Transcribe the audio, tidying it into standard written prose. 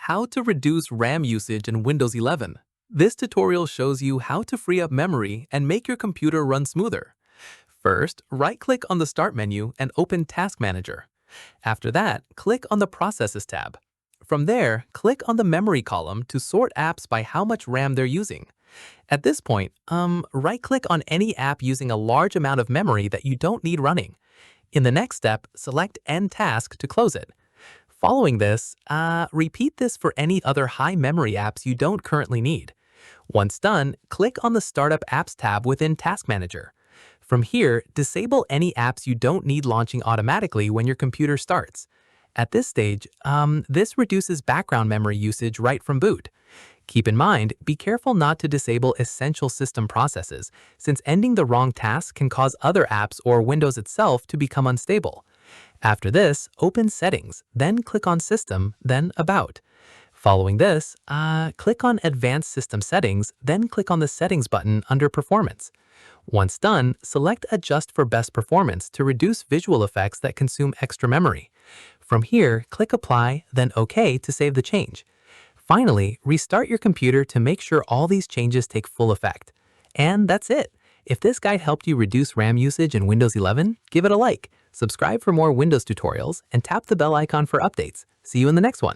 How to reduce RAM usage in Windows 11. This tutorial shows you how to free up memory and make your computer run smoother. First, right-click on the Start menu and open Task Manager. After that, click on the Processes tab. From there, click on the Memory column to sort apps by how much RAM they're using. At this point, right-click on any app using a large amount of memory that you don't need running. In the next step, select End Task to close it. Following this, repeat this for any other high-memory apps you don't currently need. Once done, click on the Startup Apps tab within Task Manager. From here, disable any apps you don't need launching automatically when your computer starts. At this stage, this reduces background memory usage right from boot. Keep in mind, be careful not to disable essential system processes, since ending the wrong task can cause other apps or Windows itself to become unstable. After this, open Settings, then click on System, then About. Following this, click on Advanced System Settings, then click on the Settings button under Performance. Once done, select Adjust for Best Performance to reduce visual effects that consume extra memory. From here, click Apply, then OK to save the change. Finally, restart your computer to make sure all these changes take full effect. And that's it. If this guide helped you reduce RAM usage in Windows 11, give it a like, subscribe for more Windows tutorials, and tap the bell icon for updates. See you in the next one.